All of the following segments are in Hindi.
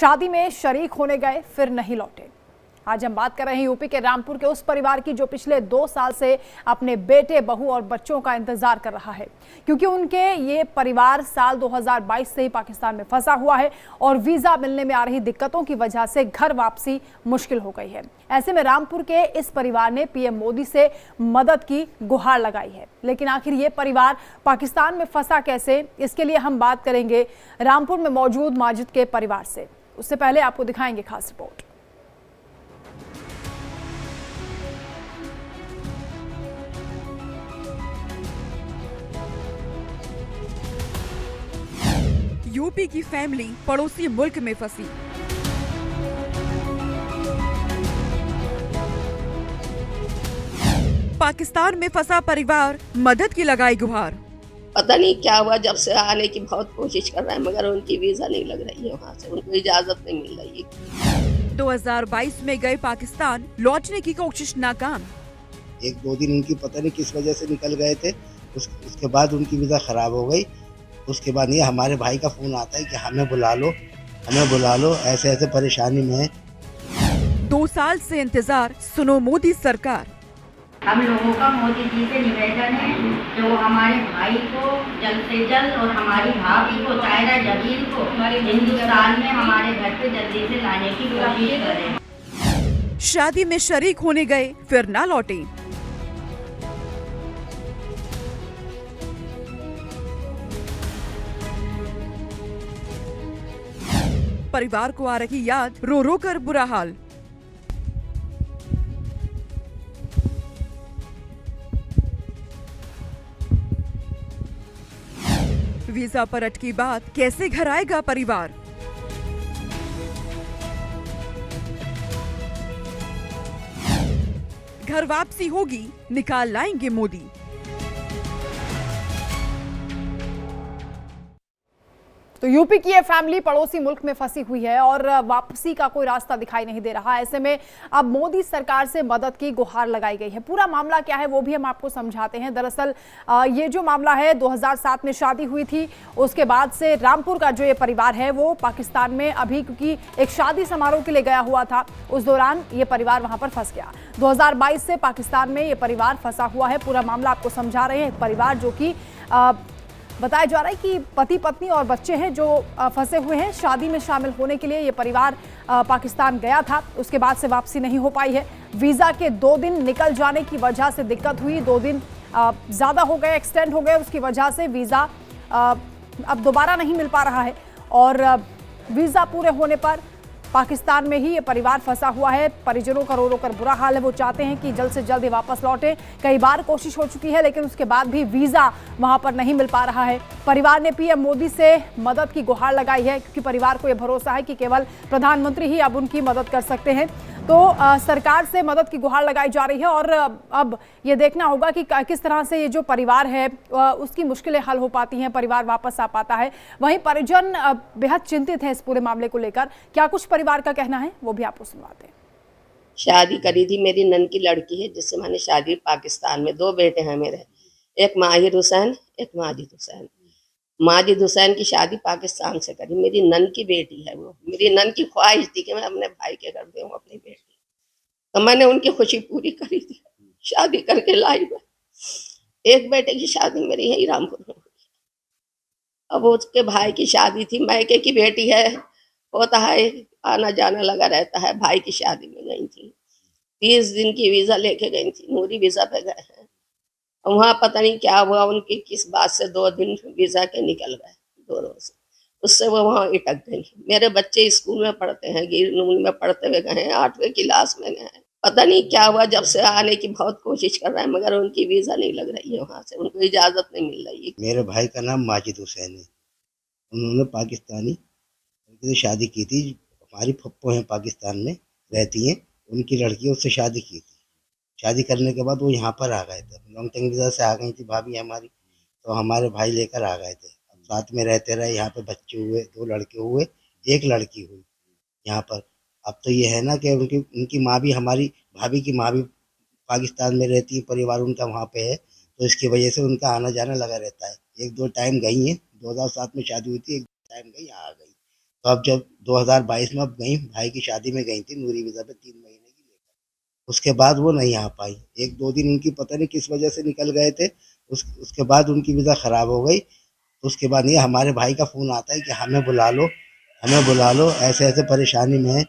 शादी में शरीक होने गए फिर नहीं लौटे। आज हम बात कर रहे हैं यूपी के रामपुर के उस परिवार की जो पिछले 2 साल से अपने बेटे, बहू और बच्चों का इंतजार कर रहा है, क्योंकि उनके ये परिवार साल 2022 से ही पाकिस्तान में फंसा हुआ है और वीजा मिलने में आ रही दिक्कतों की वजह से घर वापसी मुश्किल हो गई है। ऐसे में रामपुर के इस परिवार ने पीएम मोदी से मदद की गुहार लगाई है, लेकिन आखिर ये परिवार पाकिस्तान में फंसा कैसे, इसके लिए हम बात करेंगे रामपुर में मौजूद माजिद के परिवार से। उससे पहले आपको दिखाएंगे खास रिपोर्ट। यूपी की फैमिली पड़ोसी मुल्क में फंसी। पाकिस्तान में फंसा परिवार मदद की लगाई गुहार। पता नहीं क्या हुआ, जब से आने की बहुत कोशिश कर रहे हैं मगर उनकी वीजा नहीं लग रही है, वहाँ से उनको इजाजत नहीं मिल रही है। 2022 में गए पाकिस्तान, लौटने की कोशिश नाकाम। 1-2 दिन उनकी पता नहीं किस वजह से निकल गए थे, उसके बाद उनकी वीजा खराब हो गई। उसके बाद ये हमारे भाई का फोन आता है कि हमें बुला लो, ऐसे ऐसे परेशानी में है। 2 साल से इंतजार, सुनो मोदी सरकार। हम लोगों का मोदी जी से निवेदन है जो हमारे भाई को जल्द से जल्द और हमारी भाभी को, तायरा जमील को हिंदुस्तान में हमारे घर पे जल्दी से लाने की कोशिश करें। शादी में शरीक होने गए फिर ना लौटे। परिवार को आ रही याद, रो रो कर बुरा हाल। वीजा पर अटकी बात, कैसे घर आएगा परिवार। घर वापसी होगी, निकाल लाएंगे मोदी। तो यूपी की ये फैमिली पड़ोसी मुल्क में फंसी हुई है और वापसी का कोई रास्ता दिखाई नहीं दे रहा। ऐसे में अब मोदी सरकार से मदद की गुहार लगाई गई है। पूरा मामला क्या है वो भी हम आपको समझाते हैं। दरअसल ये जो मामला है, 2007 में शादी हुई थी, उसके बाद से रामपुर का जो ये परिवार है वो पाकिस्तान में अभी, क्योंकि एक शादी समारोह के लिए गया हुआ था, उस दौरान ये परिवार वहां पर फंस गया। 2022 से पाकिस्तान में ये परिवार फंसा हुआ है। पूरा मामला आपको समझा रहे हैं। परिवार जो कि बताया जा रहा है कि पति पत्नी और बच्चे हैं जो फंसे हुए हैं। शादी में शामिल होने के लिए ये परिवार पाकिस्तान गया था, उसके बाद से वापसी नहीं हो पाई है। वीज़ा के 2 दिन निकल जाने की वजह से दिक्कत हुई। 2 दिन ज़्यादा हो गए, एक्सटेंड हो गए, उसकी वजह से वीज़ा अब दोबारा नहीं मिल पा रहा है और वीज़ा पूरे होने पर पाकिस्तान में ही ये परिवार फंसा हुआ है। परिजनों का रो रो कर बुरा हाल है। वो चाहते हैं कि जल्द से जल्द ये वापस लौटे। कई बार कोशिश हो चुकी है, लेकिन उसके बाद भी वीज़ा वहां पर नहीं मिल पा रहा है। परिवार ने पीएम मोदी से मदद की गुहार लगाई है, क्योंकि परिवार को ये भरोसा है कि केवल प्रधानमंत्री ही अब उनकी मदद कर सकते हैं। तो सरकार से मदद की गुहार लगाई जा रही है और अब ये देखना होगा कि किस तरह से ये जो परिवार है उसकी मुश्किलें हल हो पाती हैं, परिवार वापस आ पाता है। वहीं परिजन बेहद चिंतित हैं इस पूरे मामले को लेकर। क्या कुछ परिवार का कहना है वो भी आपको सुनवाते हैं। शादी करी थी मेरी नन की लड़की है, जिससे मैंने शादी पाकिस्तान में। 2 बेटे हैं मेरे, एक माहिर हुसैन, एक माजिद हुसैन। माजिद हुसैन की शादी पाकिस्तान से करी, मेरी नन की बेटी है वो। मेरी नन की ख्वाहिश थी कि मैं अपने भाई के घर दूँ अपनी बेटी, तो मैंने उनकी खुशी पूरी करी थी, शादी करके लाई मैं। एक बेटे की शादी मेरी यही रामपुर में हुई। अब उसके भाई की शादी थी, मैके की बेटी है, होता है आना जाना लगा रहता है। भाई की शादी में गई थी, 30 दिन की वीजा लेके गई थी, नूरी वीजा पे गए हैं। वहाँ पता नहीं क्या हुआ, उनकी किस बात से 2 दिन वीजा के निकल गए, 2 रोज। उससे वो वहाँ अटक गई। मेरे बच्चे स्कूल में पढ़ते हैं, गिरनून में पढ़ते हुए गए हैं, 8वीं क्लास में गए हैं। पता नहीं क्या हुआ, जब से आने की बहुत कोशिश कर रहे हैं मगर उनकी वीजा नहीं लग रही है, वहाँ से उनको इजाजत नहीं मिल रही है। मेरे भाई का नाम माजिद हुसैन है। उन्होंने पाकिस्तानी लड़की से शादी की थी। हमारी फप्पो हैं, पाकिस्तान में रहती हैं, उनकी लड़की उससे शादी की थी। शादी करने के बाद वो यहाँ पर आ गए थे, लॉन्ग टर्म वीज़ा से आ गई थी भाभी हमारी, तो हमारे भाई लेकर आ गए थे। अब साथ में रहते रहे, यहाँ पे बच्चे हुए, 2 लड़के हुए, 1 लड़की हुई यहाँ पर। अब तो ये है ना कि उनकी माँ भी, हमारी भाभी की माँ भी पाकिस्तान में रहती है, परिवार उनका वहाँ पे है, तो इसकी वजह से उनका आना जाना लगा रहता है। 1-2 टाइम गई हैं, 2007 में शादी हुई थी, 1 टाइम गई, यहाँ आ गई। तो अब जब 2022 में अब गई, भाई की शादी में गई थी नूरी वीज़ा पे 3 महीने की लेकर। उसके बाद वो नहीं आ पाई। 1-2 दिन उनकी पता नहीं किस वजह से निकल गए थे। उसके बाद उनकी वीज़ा ख़राब हो गई। तो उसके बाद ये हमारे भाई का फ़ोन आता है कि हमें बुला लो, हमें बुला लो, ऐसे-ऐसे परेशानी में है।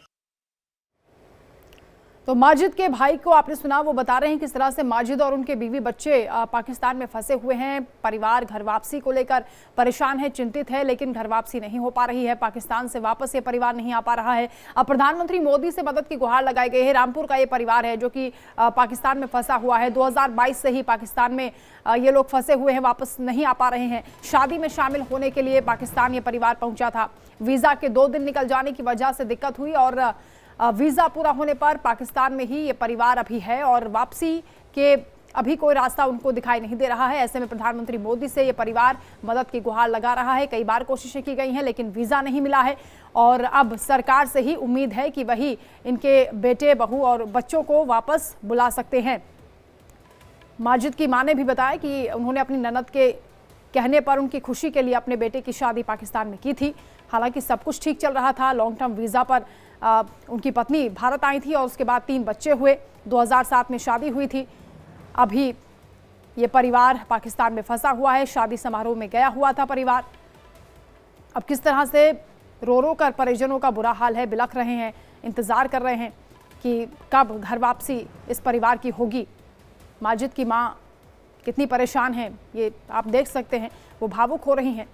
तो माजिद के भाई को आपने सुना, वो बता रहे हैं किस तरह से माजिद और उनके बीवी बच्चे पाकिस्तान में फंसे हुए हैं। परिवार घर वापसी को लेकर परेशान है, चिंतित है, लेकिन घर वापसी नहीं हो पा रही है। पाकिस्तान से वापस ये परिवार नहीं आ पा रहा है। अब प्रधानमंत्री मोदी से मदद की गुहार लगाई गई है। रामपुर का ये परिवार है जो कि पाकिस्तान में फंसा हुआ है। 2022 से ही पाकिस्तान में ये लोग फंसे हुए हैं, वापस नहीं आ पा रहे हैं। शादी में शामिल होने के लिए पाकिस्तान ये परिवार पहुंचा था। वीज़ा के 2 दिन निकल जाने की वजह से दिक्कत हुई और वीज़ा पूरा होने पर पाकिस्तान में ही ये परिवार अभी है और वापसी के अभी कोई रास्ता उनको दिखाई नहीं दे रहा है। ऐसे में प्रधानमंत्री मोदी से ये परिवार मदद की गुहार लगा रहा है। कई बार कोशिशें की गई हैं लेकिन वीज़ा नहीं मिला है और अब सरकार से ही उम्मीद है कि वही इनके बेटे, बहू और बच्चों को वापस बुला सकते हैं। माजिद की मां ने भी बताया कि उन्होंने अपनी ननद के कहने पर उनकी खुशी के लिए अपने बेटे की शादी पाकिस्तान में की थी। हालांकि सब कुछ ठीक चल रहा था। लॉन्ग टर्म वीज़ा पर उनकी पत्नी भारत आई थी और उसके बाद 3 बच्चे हुए। 2007 में शादी हुई थी। अभी ये परिवार पाकिस्तान में फंसा हुआ है। शादी समारोह में गया हुआ था परिवार। अब किस तरह से रो रो कर परिजनों का बुरा हाल है, बिलख रहे हैं, इंतज़ार कर रहे हैं कि कब घर वापसी इस परिवार की होगी। माजिद की माँ कितनी परेशान है ये आप देख सकते हैं। वो भावुक हो रही हैं,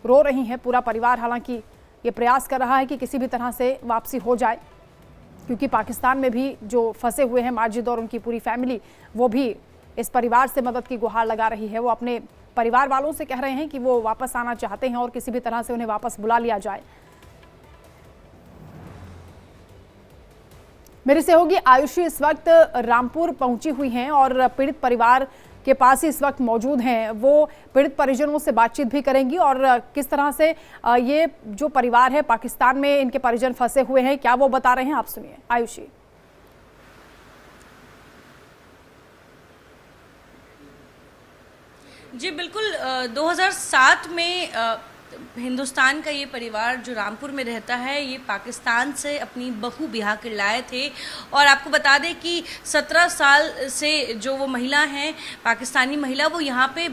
रो रही हैं। पूरा परिवार हालांकि ये प्रयास कर रहा है कि किसी भी तरह से वापसी हो जाए, क्योंकि पाकिस्तान में भी जो फंसे हुए हैं माजिद और उनकी पूरी फैमिली, वो भी इस परिवार से मदद की गुहार लगा रही है। वो अपने परिवार वालों से कह रहे हैं कि वो वापस आना चाहते हैं और किसी भी तरह से उन्हें वापस बुला लिया जाए। मेरी सहयोगी आयुषी इस वक्त रामपुर पहुंची हुई हैं और पीड़ित परिवार के पास ही इस वक्त मौजूद हैं। वो पीड़ित परिजनों से बातचीत भी करेंगी और किस तरह से ये जो परिवार है पाकिस्तान में इनके परिजन फंसे हुए हैं, क्या वो बता रहे हैं, आप सुनिए आयुषी। जी बिल्कुल, 2007 में हिंदुस्तान का ये परिवार जो रामपुर में रहता है, ये पाकिस्तान से अपनी बहू ब्याह कर लाए थे। और आपको बता दें कि 17 साल से जो वो महिला हैं, पाकिस्तानी महिला, वो यहाँ पे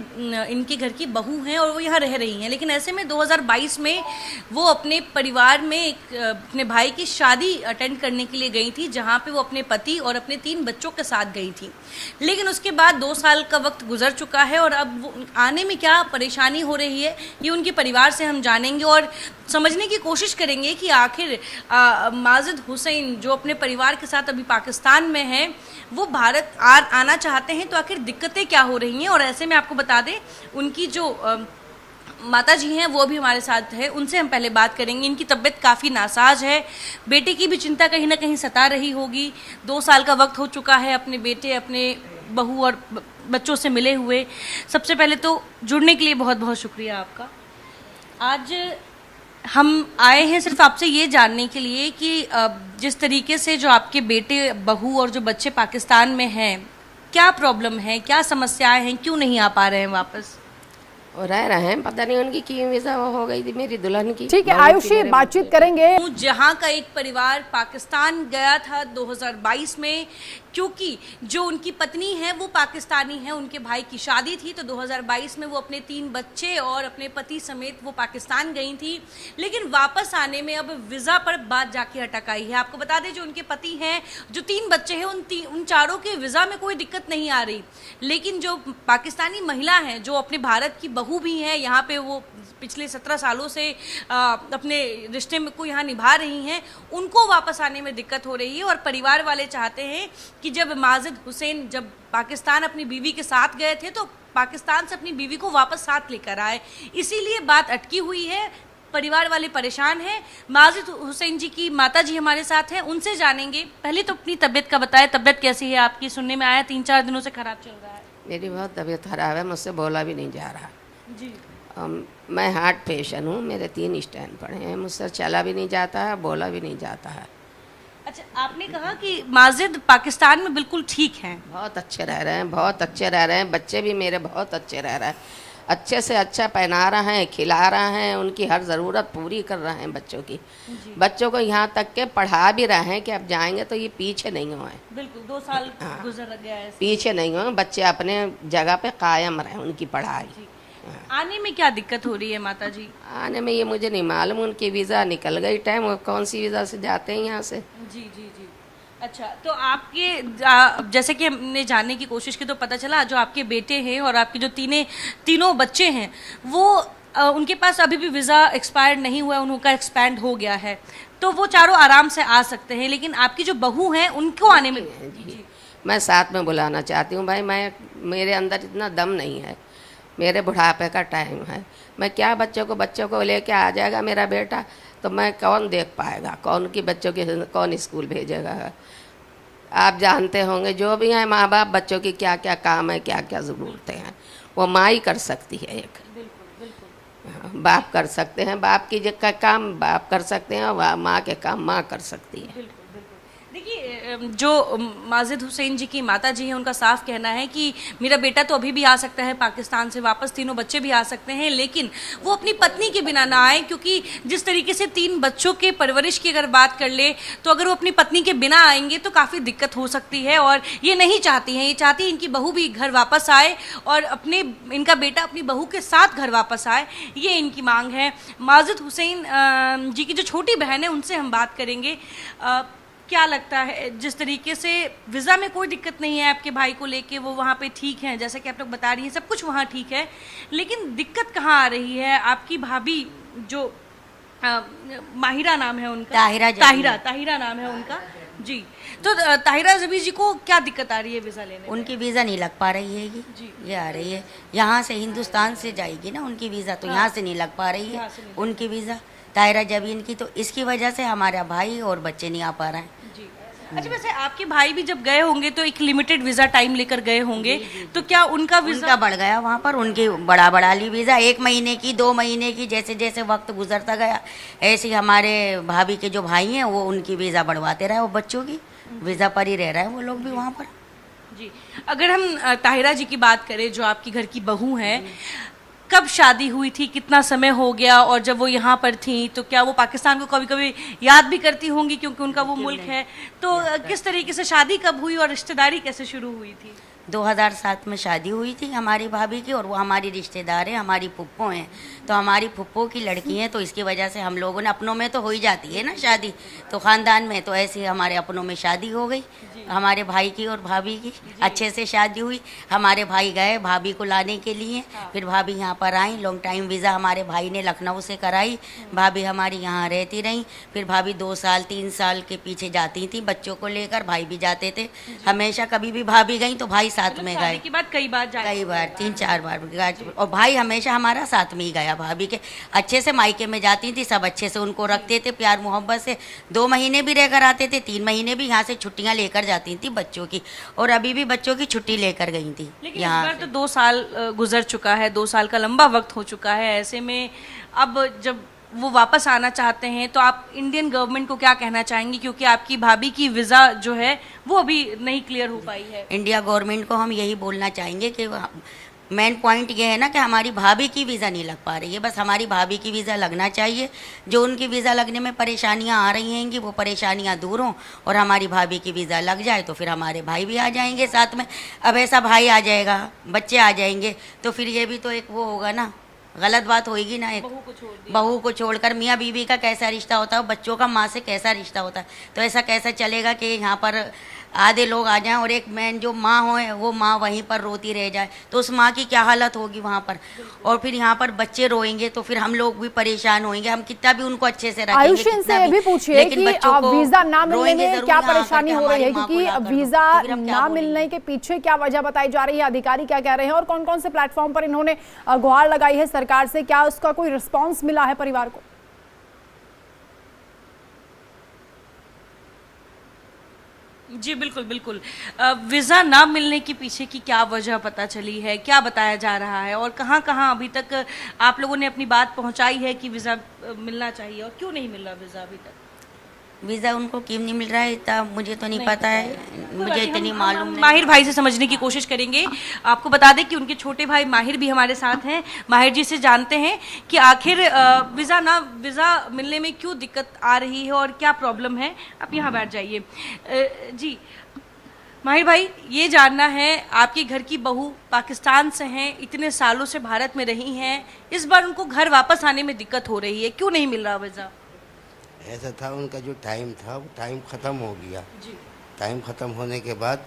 इनके घर की बहू हैं और वो यहाँ रह रही हैं। लेकिन ऐसे में 2022 में वो अपने परिवार में अपने भाई की शादी अटेंड करने के लिए गई थी, जहाँ पे वो अपने पति और अपने 3 बच्चों के साथ गई थी। लेकिन उसके बाद 2 साल का वक्त गुजर चुका है और अब वो आने में क्या परेशानी हो रही है, ये उनके परिवार से हम जानेंगे और समझने की कोशिश करेंगे कि आखिर माजिद हुसैन जो अपने परिवार के साथ अभी पाकिस्तान में हैं, वो भारत आना चाहते हैं, तो आखिर दिक्कतें क्या हो रही हैं। और ऐसे में आपको बता दें, उनकी जो माता जी हैं वो भी हमारे साथ है, उनसे हम पहले बात करेंगे। इनकी तबीयत काफ़ी नासाज है, बेटे की भी चिंता कहीं ना कहीं सता रही होगी। 2 साल का वक्त हो चुका है अपने बेटे, अपने बहू और बच्चों से मिले हुए। सबसे पहले तो जुड़ने के लिए बहुत बहुत शुक्रिया आपका। आज हम आए हैं सिर्फ आपसे ये जानने के लिए कि जिस तरीके से जो आपके बेटे, बहू और जो बच्चे पाकिस्तान में हैं, क्या प्रॉब्लम है, क्या समस्याएं हैं, क्यों नहीं आ पा रहे हैं वापस? और रह रहे हैं, पता नहीं उनकी क्यों वीज़ा हो गई थी मेरी दुल्हन की। ठीक है आयुषी, बातचीत करेंगे। जहां का एक परिवार पाकिस्तान गया था 2022 में, क्योंकि जो उनकी पत्नी है वो पाकिस्तानी है, उनके भाई की शादी थी, तो 2022 में वो अपने 3 बच्चे और अपने पति समेत वो पाकिस्तान गई थी। लेकिन वापस आने में अब वीज़ा पर बात जाके अटक आई है। आपको बता दें, जो उनके पति हैं, जो 3 बच्चे हैं, उन चारों के वीज़ा में कोई दिक्कत नहीं आ रही। लेकिन जो पाकिस्तानी महिला हैं, जो अपने भारत की बहू भी हैं, यहाँ पे वो पिछले 17 सालों से अपने रिश्ते में को यहाँ निभा रही हैं, उनको वापस आने में दिक्कत हो रही है। और परिवार वाले चाहते हैं कि जब माजिद हुसैन जब पाकिस्तान अपनी बीवी के साथ गए थे, तो पाकिस्तान से अपनी बीवी को वापस साथ लेकर आए, इसीलिए बात अटकी हुई है। परिवार वाले परेशान हैं। माजिद हुसैन जी की माता जी हमारे साथ हैं, उनसे जानेंगे। पहले तो अपनी तबीयत का बताएं, तबीयत कैसी है आपकी? सुनने में आया 3-4 दिनों से खराब चल रहा है। मेरी बहुत तबीयत खराब है, मुझसे बोला भी नहीं जा रहा जी। मैं हार्ट पेशेंट हूँ, मेरे 3 स्टैंड पड़े हैं, मुझसे चला भी नहीं जाता है, बोला भी नहीं जाता है। अच्छा, आपने कहा कि माजिद पाकिस्तान में बिल्कुल ठीक हैं, बहुत अच्छे रह रहे हैं, बहुत अच्छे रह रहे हैं, बच्चे भी मेरे बहुत अच्छे रह रहे हैं। अच्छे से अच्छा पहना रहे हैं, खिला रहे हैं, उनकी हर ज़रूरत पूरी कर रहे हैं बच्चों की। बच्चों को यहाँ तक के पढ़ा भी रहे हैं कि अब जाएंगे तो ये पीछे नहीं हुए, बिल्कुल 2 साल गुजर गया है। पीछे नहीं हुए, बच्चे अपने जगह पे कायम रहें, उनकी पढ़ाई। आने में क्या दिक्कत हो रही है माता जी? आने में ये मुझे नहीं मालूम, उनकी वीज़ा निकल गई टाइम, वो कौन सी वीज़ा से जाते हैं यहाँ से। जी जी जी। अच्छा, तो आपके जैसे कि हमने जानने की कोशिश की तो पता चला जो आपके बेटे हैं और आपके जो तीनों बच्चे हैं वो उनके पास अभी भी वीज़ा एक्सपायर्ड नहीं हुआ है, उनका एक्सपैंड हो गया है, तो वो चारों आराम से आ सकते हैं। लेकिन आपकी जो बहू हैं उनको आने में जी, मैं साथ में बुलाना चाहती हूँ भाई, मेरे अंदर इतना दम नहीं है, मेरे बुढ़ापे का टाइम है, मैं क्या बच्चों को लेके आ जाएगा मेरा बेटा, तो मैं कौन देख पाएगा, कौन की बच्चों के कौन स्कूल भेजेगा। आप जानते होंगे जो भी हैं माँ बाप, बच्चों की क्या क्या काम है, क्या क्या ज़रूरतें हैं, वो माँ ही कर सकती है। एक बाप कर सकते हैं, बाप की का काम बाप कर सकते हैं और माँ के काम माँ कर सकती है। देखिए, जो माजिद हुसैन जी की माता जी हैं उनका साफ कहना है कि मेरा बेटा तो अभी भी आ सकता है पाकिस्तान से वापस, तीनों बच्चे भी आ सकते हैं, लेकिन वो अपनी पत्नी के बिना ना आए, क्योंकि जिस तरीके से 3 बच्चों के परवरिश की अगर बात कर ले तो अगर वो अपनी पत्नी के बिना आएंगे तो काफ़ी दिक्कत हो सकती है, और ये नहीं चाहती हैं। ये चाहती हैं इनकी बहू भी घर वापस आए और इनका बेटा अपनी बहू के साथ घर वापस आए, ये इनकी मांग है। माजिद हुसैन जी की जो छोटी बहन है उनसे हम बात करेंगे। क्या लगता है, जिस तरीके से वीज़ा में कोई दिक्कत नहीं है आपके भाई को लेके, वो वहाँ पे ठीक हैं, जैसा कि आप लोग बता रही हैं सब कुछ वहाँ ठीक है, लेकिन दिक्कत कहाँ आ रही है? आपकी भाभी जो माहिरा नाम है उनका, ताहिरा नाम है उनका जी, तो ताहिरा जबी जी को क्या दिक्कत आ रही है वीज़ा लेने में? उनकी वीज़ा नहीं लग पा रही है ये आ रही है यहाँ से, हिंदुस्तान से जाएगी ना उनकी वीज़ा, तो यहाँ से नहीं लग पा रही है उनकी वीज़ा, ताहिरा जबीन की, तो इसकी वजह से हमारा भाई और बच्चे नहीं आ पा रहे हैं। जी। अच्छा, वैसे आपके भाई भी जब गए होंगे तो एक लिमिटेड वीज़ा टाइम लेकर गए होंगे, तो क्या उनका वीज़ा बढ़ गया वहाँ पर, उनकी बढ़ा ली वीज़ा, 1 महीने की 2 महीने की, जैसे जैसे वक्त गुजरता गया ऐसे ही हमारे भाभी के जो भाई हैं वो उनकी वीज़ा बढ़वाते रहे, वो बच्चों की वीज़ा पर ही रह रहे हैं वो लोग भी वहाँ पर। जी, अगर हम ताहिरा जी की बात करें जो आपकी घर की बहू हैं, कब शादी हुई थी, कितना समय हो गया, और जब वो यहाँ पर थी तो क्या वो पाकिस्तान को कभी कभी याद भी करती होंगी क्योंकि उनका वो मुल्क है, तो किस तरीके से शादी कब हुई और रिश्तेदारी कैसे शुरू हुई थी? 2007 में शादी हुई थी हमारी भाभी की, और वो हमारी रिश्तेदार है, हमारी फुप्पो हैं, तो हमारी फुप्पो की लड़की हैं, तो इसकी वजह से हम लोगों ने, अपनों में तो हो ही जाती है ना शादी, तो ख़ानदान में तो ऐसे ही हमारे अपनों में शादी हो गई, हमारे भाई की और भाभी की अच्छे से शादी हुई। हमारे भाई गए भाभी को लाने के लिए, फिर भाभी यहाँ पर आई, लॉन्ग टाइम वीज़ा हमारे भाई ने लखनऊ से कराई, भाभी हमारी यहाँ रहती रही, फिर भाभी 2 साल 3 साल के पीछे जाती थी बच्चों को लेकर, भाई भी जाते थे हमेशा, कभी भी भाभी गई तो भाई साथ में गए, की बात कई बार 3-4 बार, और भाई हमेशा हमारा साथ में ही गया, भाभी के अच्छे से मायके में जाती थी, सब अच्छे से उनको रखते थे प्यार मोहब्बत से, 2 महीने भी रहकर आते थे, 3 महीने भी यहाँ से छुट्टियाँ लेकर जाती थी बच्चों की, और अभी भी बच्चों की छुट्टी लेकर गई थी। लेकिन इस बार तो 2 साल गुजर चुका है, 2 साल का लंबा वक्त हो चुका है, ऐसे में अब जब वो वापस आना चाहते हैं तो आप इंडियन गवर्नमेंट को क्या कहना चाहेंगी, क्योंकि आपकी भाभी की वीज़ा जो है वो अभी नहीं क्लियर हो पाई है? इंडिया गवर्नमेंट को हम यही बोलना चाहेंगे कि मेन पॉइंट ये है ना कि हमारी भाभी की वीज़ा नहीं लग पा रही है, बस हमारी भाभी की वीज़ा लगना चाहिए, जो उनकी वीज़ा लगने में परेशानियां आ रही हैं कि वो परेशानियां दूर हों और हमारी भाभी की वीज़ा लग जाए, तो फिर हमारे भाई भी आ जाएंगे साथ में। अब ऐसा भाई आ जाएगा, बच्चे आ जाएंगे, तो फिर ये भी तो एक वो होगा ना, गलत बात होगी ना, एक बहू को छोड़कर मियाँ बीवी का कैसा रिश्ता होता है, बच्चों का माँ से कैसा रिश्ता होता है, तो ऐसा कैसा चलेगा कि यहाँ पर आधे लोग आ जाएं और एक मैन जो माँ हो वो माँ वहीं पर रोती रह जाए, तो उस माँ की क्या हालत होगी वहाँ पर, और फिर यहाँ पर बच्चे रोएंगे तो फिर हम लोग भी परेशान होंगे, हम कितना भी उनको अच्छे से रखेंगे। आयुषी से ये भी पूछिए कि वीजा ना मिलने में क्या परेशानी हो रही है, क्योंकि वीजा ना मिलने के पीछे क्या वजह बताई जा रही है, अधिकारी क्या कह रहे हैं, और कौन कौन से प्लेटफॉर्म पर इन्होंने गुहार लगाई है सरकार से, क्या उसका कोई रिस्पॉन्स मिला है परिवार को? जी बिल्कुल बिल्कुल, वीज़ा ना मिलने के पीछे की क्या वजह पता चली है, क्या बताया जा रहा है, और कहाँ कहाँ अभी तक आप लोगों ने अपनी बात पहुँचाई है कि वीज़ा मिलना चाहिए, और क्यों नहीं मिल रहा वीज़ा अभी तक? वीज़ा उनको क्यों नहीं मिल रहा है तब मुझे तो नहीं पता है, मुझे इतनी मालूम नहीं। माहिर भाई से समझने की कोशिश करेंगे। आपको बता दें कि उनके छोटे भाई माहिर भी हमारे साथ हैं। माहिर जी से जानते हैं कि आखिर वीज़ा मिलने में क्यों दिक्कत आ रही है और क्या प्रॉब्लम है। आप यहाँ बैठ जाइए। जी माहिर भाई, ये जानना है, आपके घर की बहू पाकिस्तान से हैं, इतने सालों से भारत में रही हैं, इस बार उनको घर वापस आने में दिक्कत हो रही है, क्यों नहीं मिल रहा वीज़ा? ऐसा था, उनका जो टाइम था वो टाइम ख़त्म हो गया। टाइम ख़त्म होने के बाद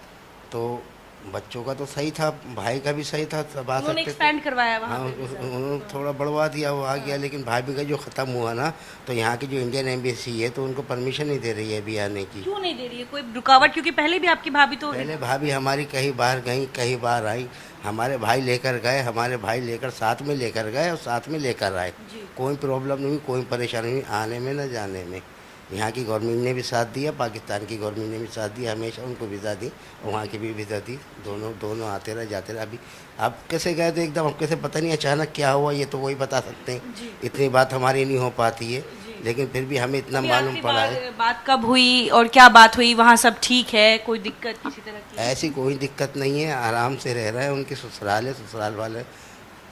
तो बच्चों का तो सही था, भाई का भी सही था, सब आ उन्होंने सकते थे। एक्सपेंड करवाया वहाँ हाँ, पे वीज़ा। उन्होंने थोड़ा बढ़वा दिया, वो आ गया। लेकिन भाभी का जो ख़त्म हुआ ना, तो यहाँ की जो इंडियन एम्बेसी है तो उनको परमिशन नहीं दे रही है अभी आने की। क्यों नहीं दे रही है? कोई रुकावट? क्योंकि पहले भी आपकी भाभी तो पहले भाभी हमारी कई बार गई, कई बार आई, हमारे भाई लेकर गए, हमारे भाई लेकर साथ में लेकर गए और साथ में लेकर आए। कोई प्रॉब्लम नहीं हुई, कोई परेशानी नहीं आने में न जाने में। यहाँ की गवर्नमेंट ने भी साथ दिया, पाकिस्तान की गवर्नमेंट ने भी साथ दिया, हमेशा उनको वीज़ा दी और वहाँ की भी वीज़ा दी। दोनों आते रहे जाते रहे। अभी आप कैसे गए थे एकदम, कैसे पता नहीं अचानक क्या हुआ, ये तो वही बता सकते हैं। इतनी बात हमारी नहीं हो पाती है, लेकिन फिर भी हमें इतना मालूम पड़ा है। बात कब हुई और क्या बात हुई? वहाँ सब ठीक है, कोई दिक्कत किसी तरह की? ऐसी कोई दिक्कत नहीं है, आराम से रह रहे हैं। उनके ससुराल है, ससुराल वाले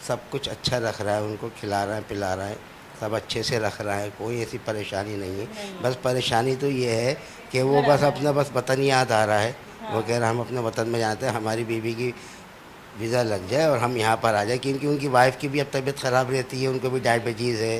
सब कुछ अच्छा रख रहा है, उनको खिला रहा है, पिला रहा है, सब अच्छे से रख रहा है, कोई ऐसी परेशानी नहीं है। बस परेशानी तो ये है कि वो बस अपना वतन याद आ रहा है। वो कह रहा है हम अपने वतन में जाते हैं, हमारी बीवी की वीज़ा लग जाए और हम यहाँ पर आ जाए, क्योंकि उनकी वाइफ की भी अब तबीयत ख़राब रहती है, उनको भी डायबिटीज़ है,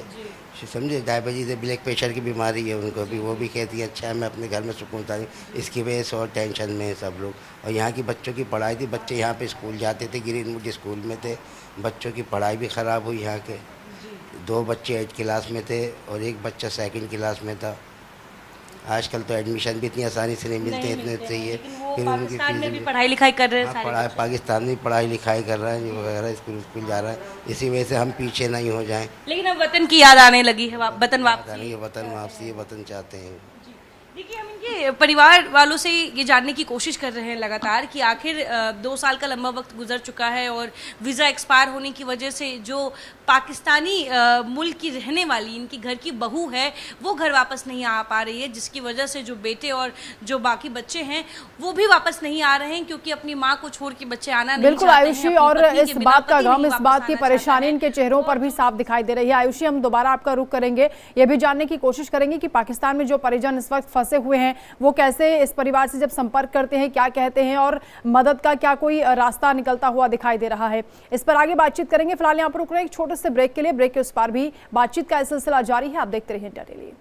समझे, डायबिटीज़ है, ब्लड प्रेशर की बीमारी है उनको भी। वो भी कहती है अच्छा है मैं अपने घर में सुकून था, इसकी वजह से और टेंशन में है सब लोग। और यहाँ की बच्चों की पढ़ाई थी, बच्चे यहाँ पे स्कूल जाते थे, ग्रीनवुड स्कूल में थे, बच्चों की पढ़ाई भी ख़राब हुई। यहाँ के 2 बच्चे 8 क्लास में थे और 1 बच्चा 2nd क्लास में था। आजकल तो एडमिशन भी इतनी आसानी से नहीं मिलते, इतने चाहिए। फिर उनकी पाकिस्तान में भी फीस पढ़ाई लिखाई कर रहे हैं हाँ, सारे पढ़ाई बच्चे। पाकिस्तान में पढ़ाई लिखाई कर रहा है वगैरह, स्कूल जा रहा है। इसी वजह से हम पीछे नहीं हो जाएं। लेकिन अब वतन की याद आने लगी है, वतन वापसी। ये वतन वापसी, ये वतन चाहते हैं। देखिए, हम इनके परिवार वालों से ये जानने की कोशिश कर रहे हैं लगातार कि आखिर 2 साल का लंबा वक्त गुजर चुका है और वीज़ा एक्सपायर होने की वजह से जो पाकिस्तानी मुल्क की रहने वाली इनकी घर की बहू है वो घर वापस नहीं आ पा रही है, जिसकी वजह से जो बेटे और जो बाकी बच्चे हैं वो भी वापस नहीं आ रहे हैं, क्योंकि अपनी माँ को छोड़ के बच्चे आना नहीं बिल्कुल चाहते हैं, आयुषी, अपनी और पत्नी के इस बिना बात का पति गम, नहीं इस वापस बात की आना चाहता परेशानी है। इनके चेहरों पर भी साफ दिखाई दे रही है। आयुषी, हम दोबारा आपका रुख करेंगे, ये भी जानने की कोशिश करेंगे कि पाकिस्तान में जो परिजन इस वक्त फंसे हुए हैं वो कैसे इस परिवार से जब संपर्क करते हैं, क्या कहते हैं और मदद का क्या कोई रास्ता निकलता हुआ दिखाई दे रहा है। इस पर आगे बातचीत करेंगे। फिलहाल यहाँ पर रुक रहे एक छोटे से ब्रेक के लिए। ब्रेक के उस पार भी बातचीत का सिलसिला जारी है। आप देखते रहिए इंडिया डेली।